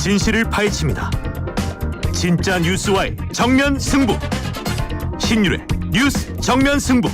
진실을 파헤칩니다. 진짜 뉴스와의 정면 승부. 신율의 뉴스 정면 승부.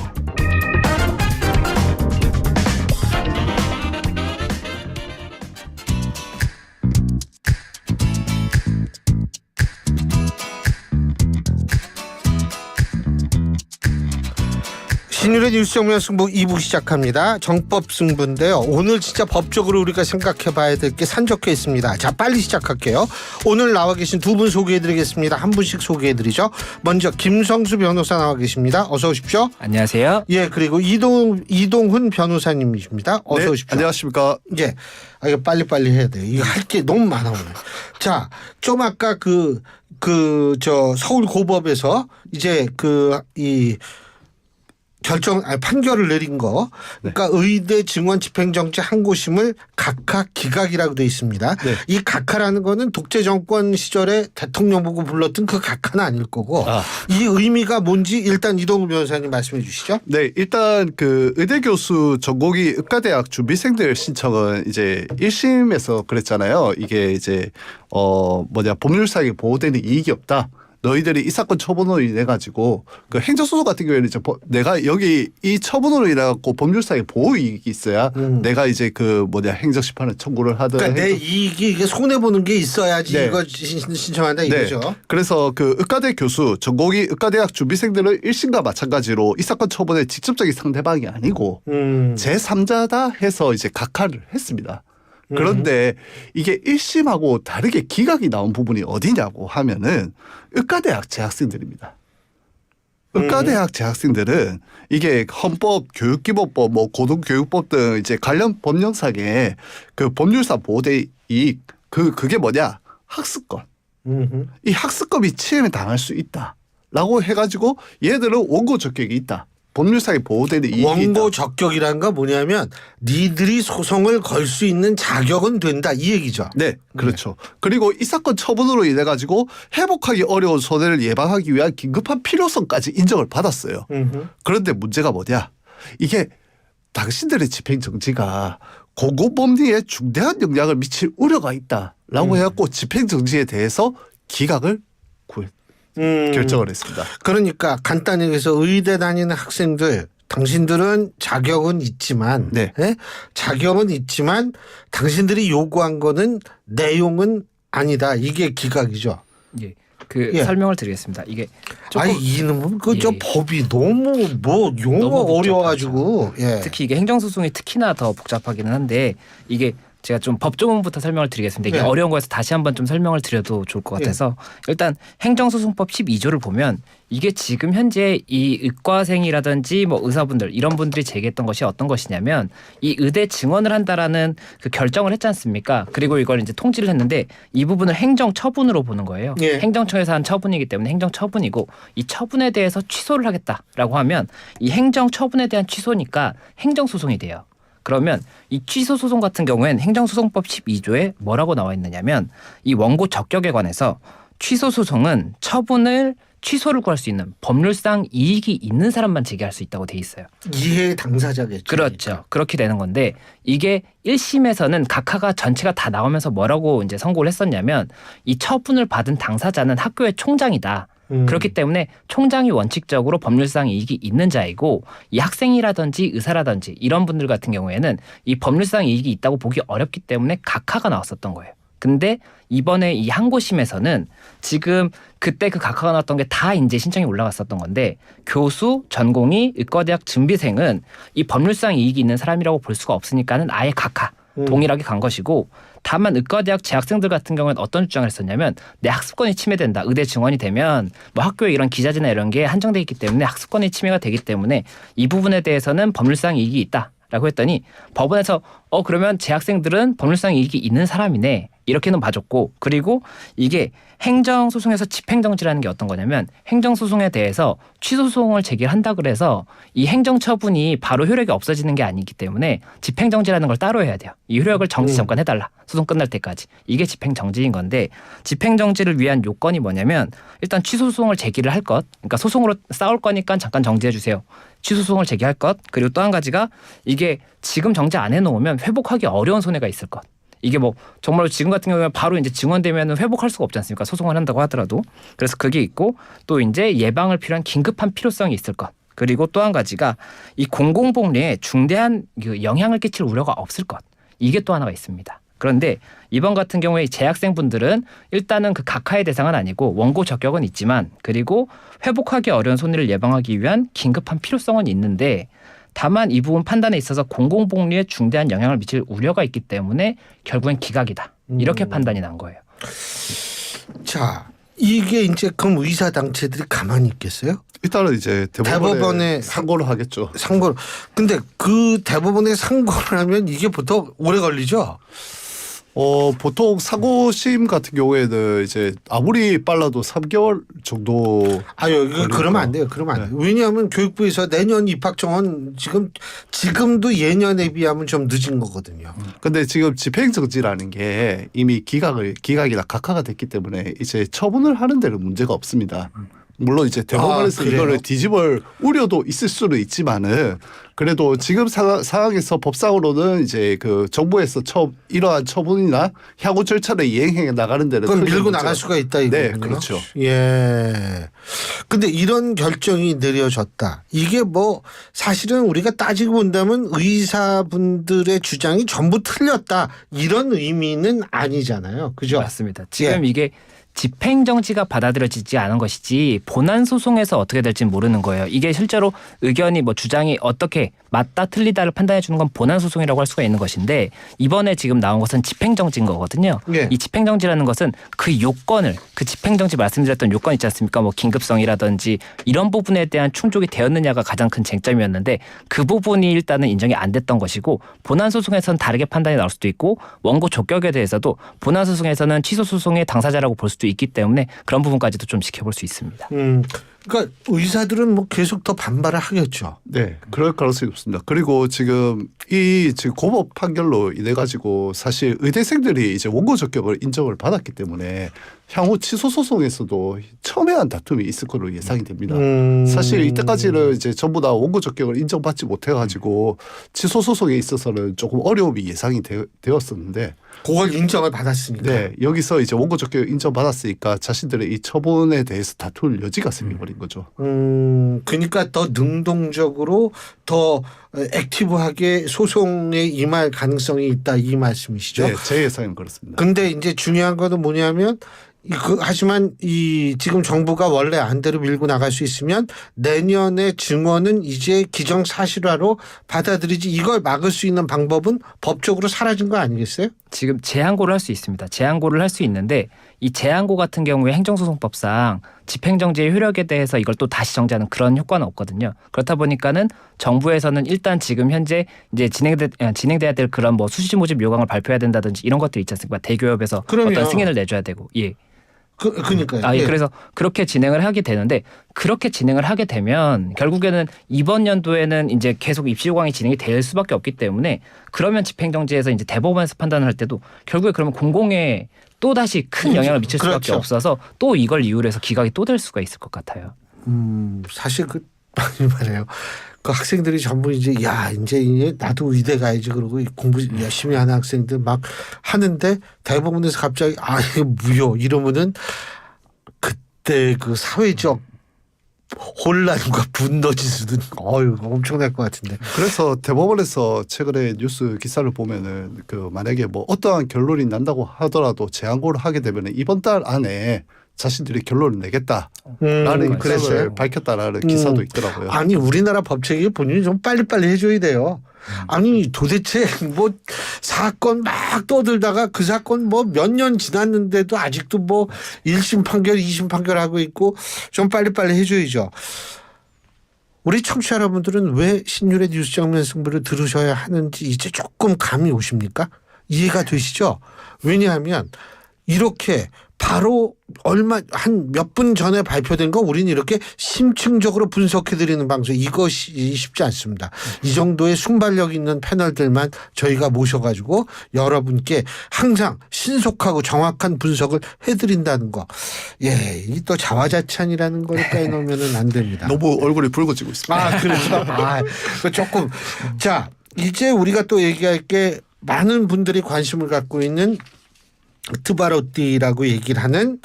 신율의 뉴스 정면 승부 2부 시작합니다. 정법 승부인데요. 오늘 진짜 법적으로 우리가 생각해봐야 될 게 산적해 있습니다. 자, 빨리 시작할게요. 오늘 나와 계신 두 분 소개해드리겠습니다. 한 분씩 소개해드리죠. 먼저 김성수 변호사 나와 계십니다. 어서 오십시오. 안녕하세요. 예, 그리고 이동훈 변호사님이십니다. 어서 네, 오십시오. 안녕하십니까. 예, 이거 빨리빨리 해야 돼요. 이거 할 게 너무 많아 오늘. 자, 좀 아까 서울 고법에서 이제 판결을 내린 거. 그러니까 의대 증원 집행정지 항고심을 각하 기각이라고 돼 있습니다. 네. 이 각하라는 거는 독재 정권 시절에 대통령 보고 불렀던 그 각하는 아닐 거고 이 의미가 뭔지 일단 이동훈 변호사님 말씀해 주시죠. 네, 일단 그 의대 교수 전공의 의과대학 준비생들 신청은 이제 1심에서 그랬잖아요. 이게 이제 법률사에게 보호되는 이익이 없다. 너희들이 이 사건 처분으로 인해 가지고 그 행정소송 같은 경우에는 이제 내가 여기 이 처분으로 인해 갖고 법률사의 보호 이익이 있어야 내가 이제 행정심판을 청구를 하든. 그러니까 내 이익이 이게 손해 보는 게 있어야지. 네. 이거 신청한다 이거죠. 네. 그래서 그 의과대 교수 전공의 의과대학 준비생들은 1심과 마찬가지로 이 사건 처분의 직접적인 상대방이 아니고 제3자다 해서 이제 각하를 했습니다. 그런데 이게 1심하고 다르게 기각이 나온 부분이 어디냐고 하면은 의과대학 재학생들입니다. 의과대학 재학생들은 이게 헌법, 교육기본법, 고등교육법 등 이제 관련 법령상에 그 법률사 보호대 이익 그게 뭐냐? 학습권. 이 학습권이 침해 당할 수 있다라고 해가지고 얘들은 원고 적격이 있다. 법률상에 보호되는 이익이 원고 있다. 적격이란 건 뭐냐면 니들이 소송을 걸 수 있는 자격은 된다 이 얘기죠. 네, 그렇죠. 그리고 이 사건 처분으로 인해 가지고 회복하기 어려운 손해를 예방하기 위한 긴급한 필요성까지 인정을 받았어요. 그런데 문제가 뭐냐? 이게 당신들의 집행정지가 공공법리에 중대한 영향을 미칠 우려가 있다라고 해갖고 집행정지에 대해서 기각을 결정을 했습니다. 그러니까 간단히 해서 의대 다니는 학생들 당신들은 자격은 있지만 네. 예? 자격은 있지만 당신들이 요구한 거는 내용은 아니다. 이게 기각이죠. 예. 설명을 드리겠습니다. 이게 조금 이놈은 예. 법이 너무 용어가 너무 어려워가지고 예. 특히 이게 행정소송이 특히나 더 복잡하기는 한데 이게 제가 좀 법조문부터 설명을 드리겠습니다. 이게 네. 어려운 거여서 다시 한번 좀 설명을 드려도 좋을 것 같아서 일단 행정소송법 12조를 보면 이게 지금 현재 이 의과생이라든지 의사분들 이런 분들이 제기했던 것이 어떤 것이냐면 이 의대 증원을 한다라는 그 결정을 했지 않습니까? 그리고 이걸 이제 통지를 했는데 이 부분을 행정처분으로 보는 거예요. 예. 행정처에서 한 처분이기 때문에 행정처분이고 이 처분에 대해서 취소를 하겠다라고 하면 이 행정처분에 대한 취소니까 행정소송이 돼요. 그러면 이 취소소송 같은 경우엔 행정소송법 12조에 뭐라고 나와 있느냐면 이 원고 적격에 관해서 취소소송은 처분을 취소를 구할 수 있는 법률상 이익이 있는 사람만 제기할 수 있다고 돼 있어요. 이해 당사자겠죠. 그렇죠. 그렇게 되는 건데 이게 1심에서는 각하가 전체가 다 나오면서 뭐라고 이제 선고를 했었냐면 이 처분을 받은 당사자는 학교의 총장이다. 그렇기 때문에 총장이 원칙적으로 법률상 이익이 있는 자이고 이 학생이라든지 의사라든지 이런 분들 같은 경우에는 이 법률상 이익이 있다고 보기 어렵기 때문에 각하가 나왔었던 거예요. 근데 이번에 이 항고심에서는 지금 그때 그 각하가 나왔던 게 다 이제 신청이 올라갔었던 건데 교수, 전공의, 의과대학 준비생은 이 법률상 이익이 있는 사람이라고 볼 수가 없으니까는 아예 각하 동일하게 간 것이고 다만 의과대학 재학생들 같은 경우는 어떤 주장을 했었냐면 내 학습권이 침해된다. 의대 증원이 되면 학교에 이런 기자재나 이런 게 한정돼 있기 때문에 학습권이 침해가 되기 때문에 이 부분에 대해서는 법률상 이익이 있다라고 했더니 법원에서 그러면 재학생들은 법률상 이익이 있는 사람이네. 이렇게는 봐줬고 그리고 이게 행정소송에서 집행정지라는 게 어떤 거냐면 행정소송에 대해서 취소소송을 제기한다 그래서 이 행정처분이 바로 효력이 없어지는 게 아니기 때문에 집행정지라는 걸 따로 해야 돼요. 이 효력을 정지 잠깐 해달라. 소송 끝날 때까지. 이게 집행정지인 건데 집행정지를 위한 요건이 뭐냐면 일단 취소소송을 제기를 할 것. 그러니까 소송으로 싸울 거니까 잠깐 정지해 주세요. 취소소송을 제기할 것. 그리고 또 한 가지가 이게 지금 정지 안 해놓으면 회복하기 어려운 손해가 있을 것. 이게 뭐 정말로 지금 같은 경우에 바로 이제 증언되면 회복할 수가 없지 않습니까? 소송을 한다고 하더라도. 그래서 그게 있고 또 이제 예방을 필요한 긴급한 필요성이 있을 것. 그리고 또 한 가지가 이 공공복리에 중대한 영향을 끼칠 우려가 없을 것. 이게 또 하나가 있습니다. 그런데 이번 같은 경우에 재학생분들은 일단은 그 각하의 대상은 아니고 원고 적격은 있지만 그리고 회복하기 어려운 손해를 예방하기 위한 긴급한 필요성은 있는데 다만 이 부분 판단에 있어서 공공복리에 중대한 영향을 미칠 우려가 있기 때문에 결국엔 기각이다. 이렇게 판단이 난 거예요. 자, 이게 이제 그럼 의사단체들이 가만히 있겠어요? 일단은 이제 대법원에 상고를 하겠죠. 상고를. 근데 그 대법원에 상고를 하면 이게 보통 오래 걸리죠? 보통 사고심 같은 경우에는 이제 아무리 빨라도 3개월 정도. 아유, 그러면 안 돼요. 그러면 안 돼요. 왜냐하면 교육부에서 내년 입학 정원 지금도 예년에 비하면 좀 늦은 거거든요. 근데 지금 집행정지라는 게 이미 기각이나 각하가 됐기 때문에 이제 처분을 하는 데는 문제가 없습니다. 물론 이제 대법원에서 이거를 뒤집을 우려도 있을 수는 있지만은 그래도 지금 상황에서 법상으로는 이제 그 정부에서 이러한 처분이나 향후 절차를 이행해 나가는 데는 그건 밀고 나갈 수가 있다 이거군요. 네, 그렇죠. 예. 근데 이런 결정이 내려졌다. 이게 뭐 사실은 우리가 따지고 본다면 의사분들의 주장이 전부 틀렸다 이런 의미는 아니잖아요. 그죠? 맞습니다. 지금 이게 집행정지가 받아들여지지 않은 것이지 본안 소송에서 어떻게 될지는 모르는 거예요. 이게 실제로 의견이 뭐 주장이 어떻게 맞다 틀리다를 판단해 주는 건 본안 소송이라고 할 수가 있는 것인데 이번에 지금 나온 것은 집행정지인 거거든요. 예. 이 집행정지라는 것은 그 요건을 그 집행정지 말씀드렸던 요건 있지 않습니까? 뭐 긴급성이라든지 이런 부분에 대한 충족이 되었느냐가 가장 큰 쟁점이었는데 그 부분이 일단은 인정이 안 됐던 것이고 본안 소송에서는 다르게 판단이 나올 수도 있고 원고 적격에 대해서도 본안 소송에서는 취소 소송의 당사자라고 볼 수도 있기 때문에 그런 부분까지도 좀 지켜볼 수 있습니다. 그러니까 의사들은 뭐 계속 더 반발을 하겠죠. 네, 그럴 가능성이 높습니다. 그리고 지금 지금 고법 판결로 인해 가지고 사실 의대생들이 이제 원고 적격을 인정을 받았기 때문에 향후 취소 소송에서도 첨예한 다툼이 있을 것으로 예상이 됩니다. 사실 이때까지는 이제 전부 다 원고 적격을 인정받지 못해가지고 취소 소송에 있어서는 조금 어려움이 예상이 되었었는데. 그걸 인정을 받았으니까. 네, 여기서 이제 원고 적격 인정받았으니까 자신들의 이 처분에 대해서 다툴 여지가 생겨버린 거죠. 그러니까 더 능동적으로 더 액티브하게 소송에 임할 가능성이 있다 이 말씀이시죠? 네, 제 예상은 그렇습니다. 근데 이제 중요한 거는 뭐냐면 하지만 지금 정부가 원래 안대로 밀고 나갈 수 있으면 내년에 증언은 이제 기정사실화로 받아들이지 이걸 막을 수 있는 방법은 법적으로 사라진 거 아니겠어요? 지금 재항고를 할 수 있습니다. 재항고를 할 수 있는데 이 재항고 같은 경우에 행정소송법상 집행정지의 효력에 대해서 이걸 또 다시 정지하는 그런 효과는 없거든요. 그렇다 보니까는 정부에서는 일단 지금 현재 이제 진행돼야 될 그런 뭐 수시 모집 요강을 발표해야 된다든지 이런 것들 있지 않습니까? 대기업에서 어떤 승인을 내줘야 되고 그러니까요. 예. 그래서 그렇게 진행을 하게 되는데 그렇게 진행을 하게 되면 결국에는 이번 연도에는 이제 계속 입시 요강이 진행이 될 수밖에 없기 때문에 그러면 집행정지에서 이제 대법원에서 판단을 할 때도 결국에 그러면 공공에 또 다시 큰 영향을 미칠 수밖에 그렇죠. 없어서 또 이걸 이유로 해서 기각이 또 될 수가 있을 것 같아요. 사실 많이 말해요. 그 학생들이 전부 이제 이제 나도 의대 가야지 그러고 공부 열심히 하는 학생들 막 하는데 대법원에서 갑자기 이게 무효 이러면은 그때 그 사회적 혼란과 분노 지수는 엄청날 것 같은데. 그래서 대법원에서 최근에 뉴스 기사를 보면은 만약에 뭐 어떠한 결론이 난다고 하더라도 재항고를 하게 되면은 이번 달 안에 자신들이 결론을 내겠다라는 입장을 밝혔다라는 기사도 있더라고요. 아니 우리나라 법책이 본인이 좀 빨리빨리 해줘야 돼요. 아니 도대체 뭐 사건 막 떠들다가 그 사건 뭐 몇 년 지났는데도 아직도 뭐 1심 판결 2심 판결 하고 있고 좀 빨리빨리 해줘야죠. 우리 청취자 여러분들은 왜 신율의 뉴스 정면 승부를 들으셔야 하는지 이제 조금 감이 오십니까? 이해가 되시죠? 왜냐하면 이렇게 바로 한 몇 분 전에 발표된 거 우리는 이렇게 심층적으로 분석해드리는 방송 이것이 쉽지 않습니다. 이 정도의 순발력 있는 패널들만 저희가 모셔가지고 여러분께 항상 신속하고 정확한 분석을 해드린다는 거. 이 또 자화자찬이라는 걸 빼놓으면 안 됩니다. 너무 얼굴이 붉어지고 있습니다. 그렇죠. 조금. 자, 이제 우리가 또 얘기할 게 많은 분들이 관심을 갖고 있는 트바로띠라고 얘기를 하는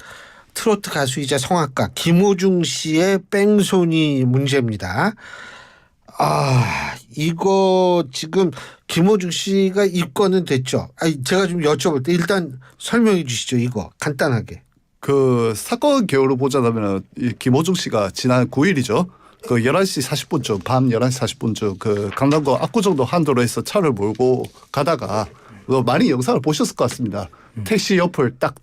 트로트 가수이자 성악가 김호중 씨의 뺑소니 문제입니다. 이거 지금 김호중 씨가 입건은 됐죠. 제가 좀 여쭤볼 때 일단 설명해 주시죠. 이거 간단하게. 그 사건 개요로 보자면 이 김호중 씨가 지난 9일이죠. 그 11시 40분쯤 밤 11시 40분쯤 그 강남구 압구정도 한도로에서 차를 몰고 가다가 많이 영상을 보셨을 것 같습니다. 택시 옆을 딱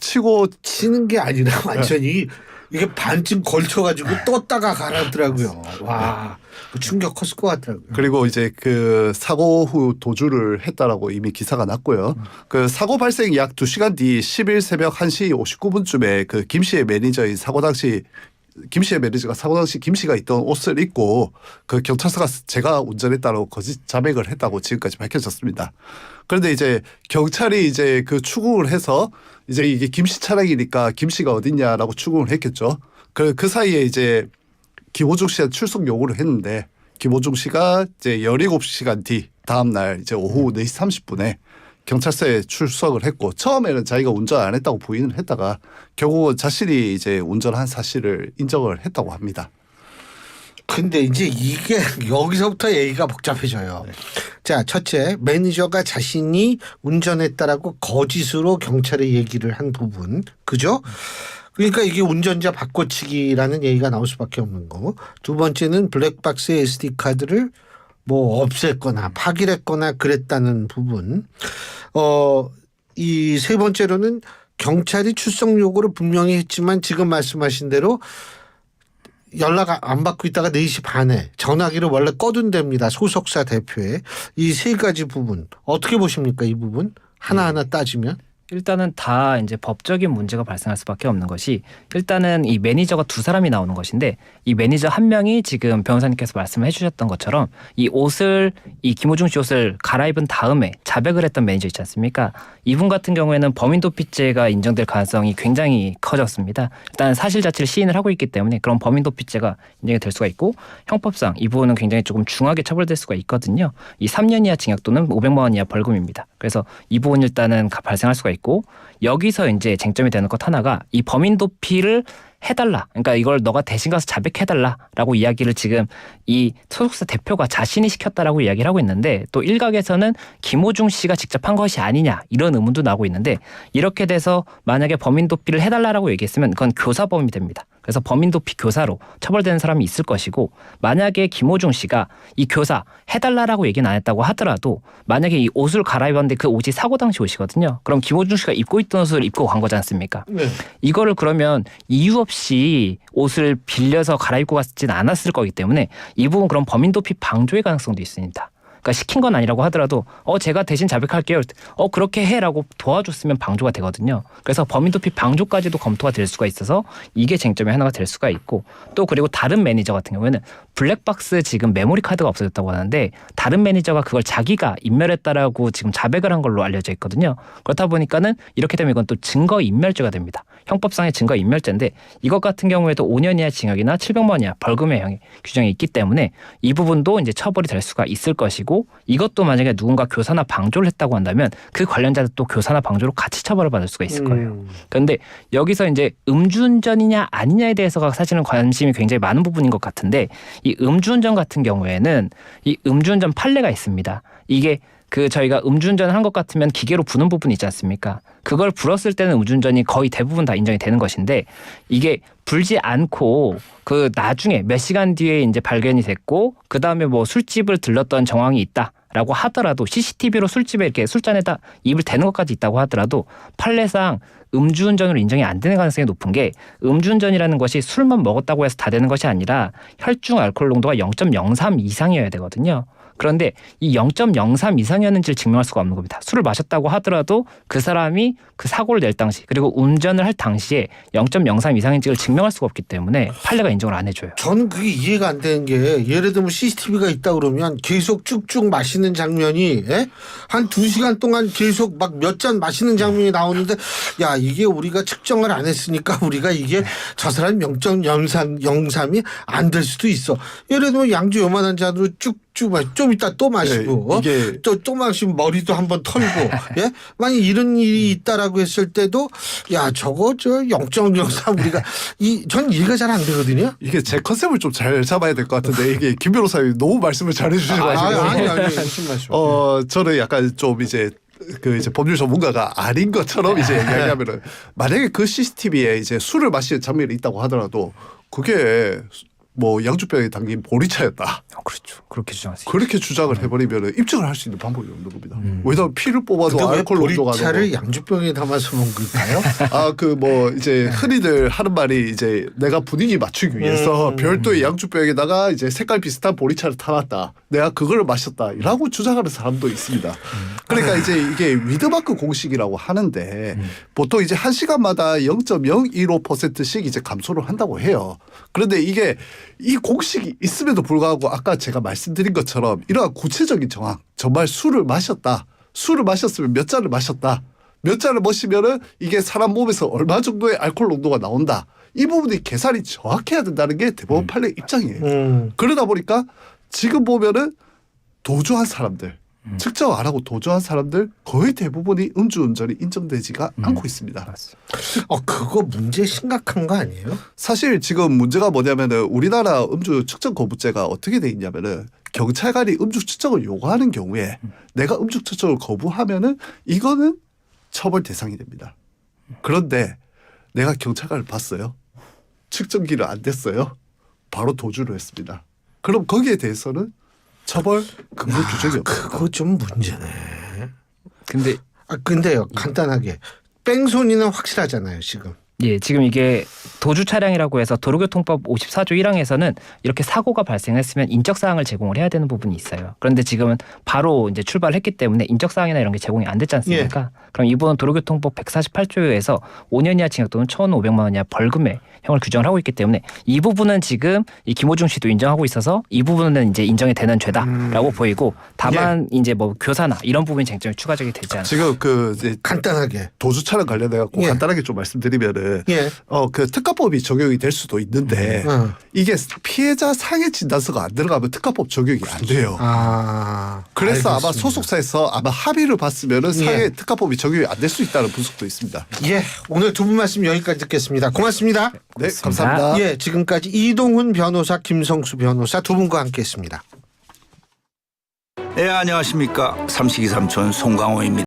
치는 게 아니라 완전히 이게 반쯤 걸쳐가지고 떴다가 가라더라고요. 와, 충격 컸을 것 같더라고요. 그리고 이제 그 사고 후 도주를 했다라고 이미 기사가 났고요. 그 사고 발생 약 2시간 뒤 10일 새벽 1시 59분쯤에 그 김 씨의 매니저인 김 씨의 매니저가 사고 당시 김 씨가 있던 옷을 입고 그 경찰서가 제가 운전했다고 거짓 자백을 했다고 지금까지 밝혀졌습니다. 그런데 이제 경찰이 이제 그 추궁을 해서 이제 이게 김 씨 차량이니까 김 씨가 어딨냐라고 추궁을 했겠죠. 그 사이에 이제 김호중 씨한테 출석 요구를 했는데 김호중 씨가 이제 17시간 뒤 다음 날 이제 오후 4시 30분에 경찰서에 출석을 했고 처음에는 자기가 운전 안 했다고 부인을 했다가 결국은 자신이 이제 운전한 사실을 인정을 했다고 합니다. 근데 이제 이게 여기서부터 얘기가 복잡해져요. 자, 첫째, 매니저가 자신이 운전했다라고 거짓으로 경찰에 얘기를 한 부분, 그죠? 그러니까 이게 운전자 바꿔치기라는 얘기가 나올 수밖에 없는 거고, 두 번째는 블랙박스의 SD 카드를 뭐 없앴거나 파기했거나 그랬다는 부분. 이 세 번째로는 경찰이 출석 요구를 분명히 했지만 지금 말씀하신 대로 연락 안 받고 있다가 4시 반에 전화기를 원래 꺼둔답니다. 소속사 대표에. 이 세 가지 부분 어떻게 보십니까? 이 부분 하나하나 따지면. 일단은 다 이제 법적인 문제가 발생할 수밖에 없는 것이 일단은 이 매니저가 두 사람이 나오는 것인데 이 매니저 한 명이 지금 변호사님께서 말씀을 해주셨던 것처럼 이 김호중 씨 옷을 갈아입은 다음에 자백을 했던 매니저 있지 않습니까? 이분 같은 경우에는 범인 도피죄가 인정될 가능성이 굉장히 커졌습니다. 일단 사실 자체를 시인을 하고 있기 때문에 그런 범인 도피죄가 인정이 될 수가 있고 형법상 이 부분은 굉장히 조금 중하게 처벌될 수가 있거든요. 이 3년 이하 징역 또는 500만 원 이하 벌금입니다. 그래서 이 부분 일단은 발생할 수가 있고 여기서 이제 쟁점이 되는 것 하나가 이 범인 도피를 해달라. 그러니까 이걸 너가 대신 가서 자백해달라라고 이야기를 지금 이 소속사 대표가 자신이 시켰다라고 이야기를 하고 있는데 또 일각에서는 김호중 씨가 직접 한 것이 아니냐 이런 의문도 나오고 있는데 이렇게 돼서 만약에 범인 도피를 해달라라고 얘기했으면 그건 교사범이 됩니다. 그래서 범인 도피 교사로 처벌되는 사람이 있을 것이고 만약에 김호중 씨가 이 교사 해달라라고 얘기는 안 했다고 하더라도 만약에 이 옷을 갈아입었는데 그 옷이 사고 당시 옷이거든요. 그럼 김호중 씨가 입고 있던 옷을 입고 간 거지 않습니까? 네. 이거를 그러면 이유 없이 옷을 빌려서 갈아입고 갔진 않았을 거기 때문에 이 부분 그런 범인 도피 방조의 가능성도 있습니다. 그러니까 시킨 건 아니라고 하더라도 제가 대신 자백할게요. 그렇게 해라고 도와줬으면 방조가 되거든요. 그래서 범인 도피 방조까지도 검토가 될 수가 있어서 이게 쟁점의 하나가 될 수가 있고 또 그리고 다른 매니저 같은 경우에는 블랙박스 지금 메모리 카드가 없어졌다고 하는데 다른 매니저가 그걸 자기가 인멸했다라고 지금 자백을 한 걸로 알려져 있거든요. 그렇다 보니까는 이렇게 되면 이건 또 증거인멸죄가 됩니다. 형법상의 증거인멸죄인데 이것 같은 경우에도 5년 이하 징역이나 700만 원 이하 벌금의 형이 규정이 있기 때문에 이 부분도 이제 처벌이 될 수가 있을 것이고 이것도 만약에 누군가 교사나 방조를 했다고 한다면 그 관련자도 또 교사나 방조로 같이 처벌을 받을 수가 있을 거예요. 그런데 여기서 이제 음주운전이냐 아니냐에 대해서가 사실은 관심이 굉장히 많은 부분인 것 같은데 이 음주운전 같은 경우에는 이 음주운전 판례가 있습니다. 이게 저희가 음주운전을 한 것 같으면 기계로 부는 부분이 있지 않습니까? 그걸 불었을 때는 음주운전이 거의 대부분 다 인정이 되는 것인데 이게 불지 않고 그 나중에 몇 시간 뒤에 이제 발견이 됐고 그 다음에 뭐 술집을 들렀던 정황이 있다라고 하더라도 CCTV로 술집에 이렇게 술잔에다 입을 대는 것까지 있다고 하더라도 판례상 음주운전으로 인정이 안 되는 가능성이 높은 게 음주운전이라는 것이 술만 먹었다고 해서 다 되는 것이 아니라 혈중 알코올 농도가 0.03 이상이어야 되거든요. 그런데 이 0.03 이상이었는지를 증명할 수가 없는 겁니다. 술을 마셨다고 하더라도 그 사람이 그 사고를 낼 당시 그리고 운전을 할 당시에 0.03 이상인지를 증명할 수가 없기 때문에 판례가 인정을 안 해줘요. 저는 그게 이해가 안 되는 게 예를 들면 CCTV가 있다 그러면 계속 쭉쭉 마시는 장면이 한 2시간 동안 계속 막 몇 잔 마시는 장면이 나오는데 야 이게 우리가 측정을 안 했으니까 우리가 이게 저 사람 0.03이 안 될 수도 있어. 예를 들면 양주 요만한 잔으로 쭉 맥주 좀 이따 또 마시고 이게 또 마시면 머리도 한번 털고 예? 만약 이런 일이 있다라고 했을 때도 야 저거 저 0.03 우리가 전 이해가 잘 안 되거든요. 이게 제 컨셉을 좀 잘 잡아야 될 것 같은데 이게 김 변호사님 너무 말씀을 잘해 주셔가지고 아니 무슨 말씀? 저는 약간 좀 이제 이제 법률 전문가가 아닌 것처럼 이제 얘기하면은 만약에 그 CCTV에 이제 술을 마시는 장면이 있다고 하더라도 그게 뭐 양주병에 담긴 보리차였다. 그렇죠. 그렇게 주장할 수 있죠. 그렇게 주장을 해버리면 입증을 할 수 있는 방법이 없는 겁니다. 왜냐하면 피를 뽑아도 알코올 농도가 보리차를 양주병에 담아서 먹은 걸까요? 그 뭐 이제 흔히들 하는 말이 이제 내가 분위기 맞추기 위해서 별도의 양주병에다가 이제 색깔 비슷한 보리차를 타놨다. 내가 그걸 마셨다라고 주장하는 사람도 있습니다. 그러니까 이제 이게 위드마크 공식이라고 하는데 보통 이제 1시간마다 0.015%씩 이제 감소를 한다고 해요. 그런데 이게 이 공식이 있음에도 불구하고 아까 제가 말씀드린 것처럼 이러한 구체적인 정황, 정말 술을 마셨다. 술을 마셨으면 몇 잔을 마셨다. 몇 잔을 마시면은 이게 사람 몸에서 얼마 정도의 알코올 농도가 나온다. 이 부분이 계산이 정확해야 된다는 게 대법원 판례 입장이에요. 그러다 보니까 지금 보면은 도주한 사람들, 측정 안 하고 도주한 사람들 거의 대부분이 음주운전이 인정되지가 않고 있습니다. 그거 문제 심각한 거 아니에요? 사실 지금 문제가 뭐냐면은 우리나라 음주 측정 거부죄가 어떻게 돼 있냐면은 경찰관이 음주 측정을 요구하는 경우에 내가 음주 측정을 거부하면은 이거는 처벌 대상이 됩니다. 그런데 내가 경찰관을 봤어요. 측정기를 안 댔어요. 바로 도주를 했습니다. 그럼 거기에 대해서는 처벌 근거 규정이 없습니다. 그거 좀 문제네. 근데요, 간단하게 뺑소니는 확실하잖아요 지금. 예, 지금 이게 도주 차량이라고 해서 도로교통법 54조 1항에서는 이렇게 사고가 발생했으면 인적 사항을 제공을 해야 되는 부분이 있어요. 그런데 지금은 바로 이제 출발을 했기 때문에 인적 사항이나 이런 게 제공이 안 됐지 않습니까? 그럼 이분은 도로교통법 148조에서 5년 이하 징역 또는 1,500만 원 이하 벌금의 형을 규정을 하고 있기 때문에 이 부분은 지금 이 김호중 씨도 인정하고 있어서 이 부분은 이제 인정이 되는 죄다라고 보이고 다만 이제 뭐 교사나 이런 부분이 쟁점이 추가적이 되지 않을까. 지금 이제 간단하게 도주 차량 관련해 갖고 간단하게 좀 말씀드리면은 그 특가법이 적용이 될 수도 있는데 이게 피해자 상해 진단서가 안 들어가면 특가법 적용이 안 돼요. 그래서 알겠습니다. 아마 소속사에서 아마 합의를 봤으면은 상해 특가법이 적용이 안 될 수 있다는 분석도 있습니다. 오늘 두 분 말씀 여기까지 듣겠습니다. 고맙습니다. 네, 감사합니다. 지금까지 이동훈 변호사, 김성수 변호사 두 분과 함께했습니다. 안녕하십니까. 삼식이 삼촌 송강호입니다.